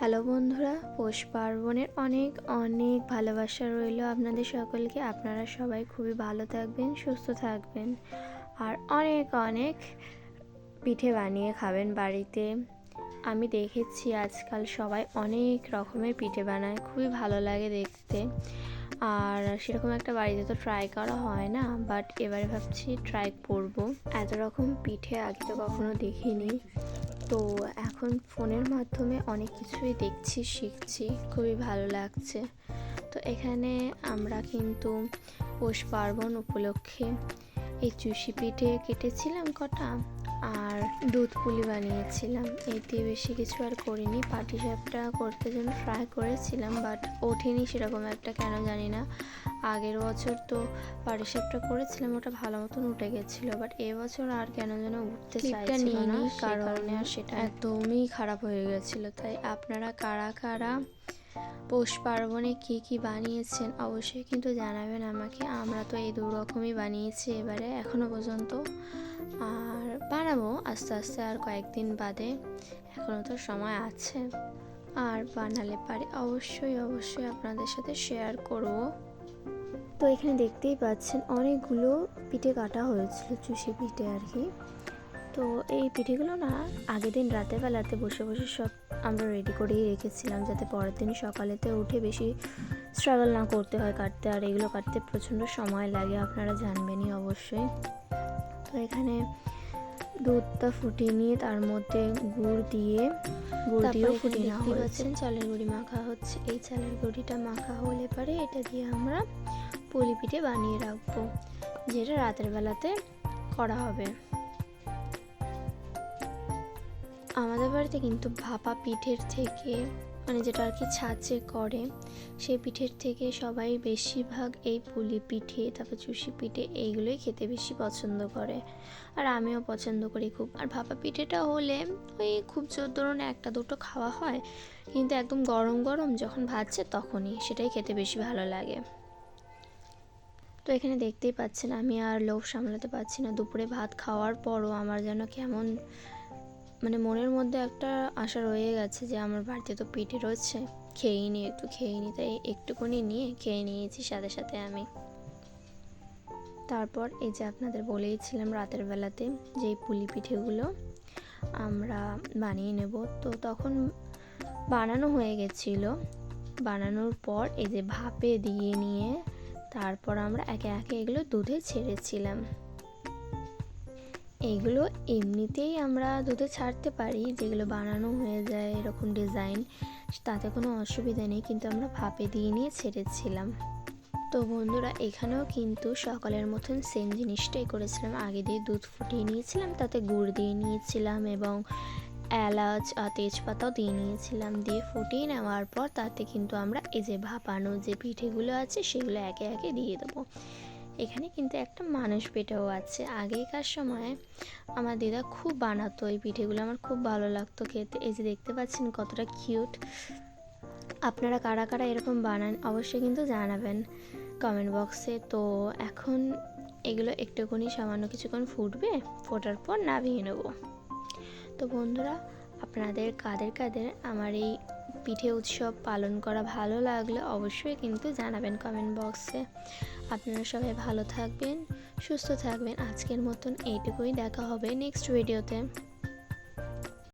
Hello বন্ধুরা, পৌষ পার্বণের অনেক অনেক ভালোবাসা রইল আপনাদের সকলকে। আপনারা সবাই খুবই ভালো থাকবেন, সুস্থ থাকবেন, আর অনেক অনেক পিঠে বানিয়ে খাবেন বাড়িতে। আমি দেখেছি আজকাল সবাই অনেক রকমের পিঠে বানায়, খুবই ভালো লাগে দেখতে। আর সেরকম একটা বাড়িতে তো ট্রাই করা হয় না, বাট এবারে ভাবছি ট্রাই করব। এত রকম পিঠে আগে তো কখনো দেখিনি, তো এখন ফোনের মাধ্যমে অনেক কিছুই দেখছি, শিখছি, খুবই ভালো লাগছে। তো এখানে আমরা কিন্তু পৌষ পার্বণ উপলক্ষে এই চুষি পিঠে কেটেছিলাম কটা, আর দুধ পুলি বানিয়েছিলাম। এই দিয়ে বেশি কিছু আর করিনি। পাটিসাপটা করতে জন্য ট্রাই করেছিলাম, বাট ওঠেনি সেরকম একটা, কেন জানি না। আগের বছর তো পাটিসাপটা করেছিলাম, ওটা ভালো মতন উঠে গেছিলো, বাট এবছর আর কেন যেন উঠতে চাইছিল না, কারণে আর সেটা একদমই খারাপ হয়ে গেছিলো। তাই আপনারা কারা কারা পৌষ পার্বণে কী বানিয়েছেন অবশ্যই কিন্তু জানাবেন আমাকে। আমরা তো এই 2 রকমই বানিয়েছি এবারে এখনো পর্যন্ত, আর বানাবো আস্তে আস্তে আর কয়েকদিন বাদে, এখনো তো সময় আছে। আর বানালে পারে অবশ্যই আপনাদের সাথে শেয়ার করব। তো এখানে দেখতেই পাচ্ছেন অনেকগুলো পিঠে কাটা হয়েছিল, চুষি পিঠে আর কি। তো এই পিঠেগুলো না আগের দিন রাতের বেলাতে বসে সব আমরা রেডি করেই রেখেছিলাম, যাতে পরের দিন সকালেতে উঠে বেশি স্ট্রাগল না করতে হয় কাটতে। আর এগুলো কাটতে প্রচণ্ড সময় লাগে, আপনারা জানবেনই অবশ্যই। তো এখানে দুধটা ফুটিয়ে নিয়ে তার মধ্যে গুড় দিয়েও ফুটিয়ে নেওয়া হয়েছে। চালের গুঁড়ি মাখা হচ্ছে। এই চালের গুঁড়িটা মাখা হলে পরে এটা দিয়ে আমরা পুলি পিঠে বানিয়ে রাখবো, যেটা রাতের বেলাতে করা হবে। আমাদের বাড়িতে কিন্তু ভাপা পিঠের থেকে, মানে যেটা আর কি ছাঁচে করে, সেই পিঠের থেকে সবাই বেশিরভাগ এই পুলি পিঠে, তারপর চুষি পিঠে, এইগুলোই খেতে বেশি পছন্দ করে। আর আমিও পছন্দ করি খুব। আর ভাপা পিঠেটা হলে ওই খুব জোর ধরুন 1-2 খাওয়া হয়, কিন্তু একদম গরম গরম যখন ভাজছে তখনই সেটাই খেতে বেশি ভালো লাগে। তো এখানে দেখতেই পাচ্ছেন আমি আর লোভ সামলাতে পারছি না। দুপুরে ভাত খাওয়ার পরও আমার যেন কেমন, মানে মনের মধ্যে একটা আশা রয়ে গেছে যে আমার বাড়িতে তো পিঠে রয়েছে, খেয়েই নি। তাই একটুখানি নিয়ে খেয়ে নিয়েছি সাথে সাথে আমি। তারপর এই যে আপনাদের বলেইছিলাম রাতের বেলাতে যে পুলি পিঠেগুলো আমরা বানিয়ে নেব, তো তখন বানানো হয়ে গেছিলো। বানানোর পর এই যে ভাপে দিয়ে নিয়ে তারপর আমরা একে একে এগুলো দুধে ছেড়েছিলাম। এইগুলো এমনিতেই আমরা দুধে ছাড়তে পারি, যেগুলো বানানো হয়ে যায় এরকম ডিজাইন, তাতে কোনো অসুবিধা নেই, কিন্তু আমরা ভাপে দিয়ে নিয়ে ছেড়েছিলাম। তো বন্ধুরা, এখানেও কিন্তু সকালের মতন সেম জিনিসটাই করেছিলাম। আগে দিয়ে দুধ ফুটিয়ে নিয়েছিলাম, তাতে গুড় দিয়ে নিয়েছিলাম এবং এলাচ আর তেজপাতাও দিয়ে নিয়েছিলাম। দিয়ে ফুটিয়ে নেওয়ার পর তাতে কিন্তু আমরা এই যে ভাপানো যে পিঠেগুলো আছে সেগুলো একে একে দিয়ে দেবো। এখানে কিন্তু একটা মানুষ পিঠেও আছে। আগেকার সময় আমার দিদা খুব বানাতো এই পিঠেগুলো, আমার খুব ভালো লাগতো খেতে। এই যে দেখতে পাচ্ছেন কতটা কিউট। আপনারা কারা কারা এরকম বানান অবশ্যই কিন্তু জানাবেন কমেন্ট বক্সে। তো এখন এগুলো একটুখানি সামান্য কিছুক্ষণ ফুটবে, ফোটার পর নামিয়ে নেব। তো বন্ধুরা, আপনাদের কাদের আমার এই পিঠে উৎসব পালন করা ভালো লাগলে অবশ্যই কিন্তু জানাবেন কমেন্ট বক্সে। আপনারা সবাই ভালো থাকবেন, সুস্থ থাকবেন। আজকের মতন এইটুকুই, দেখা হবে নেক্সট ভিডিওতে।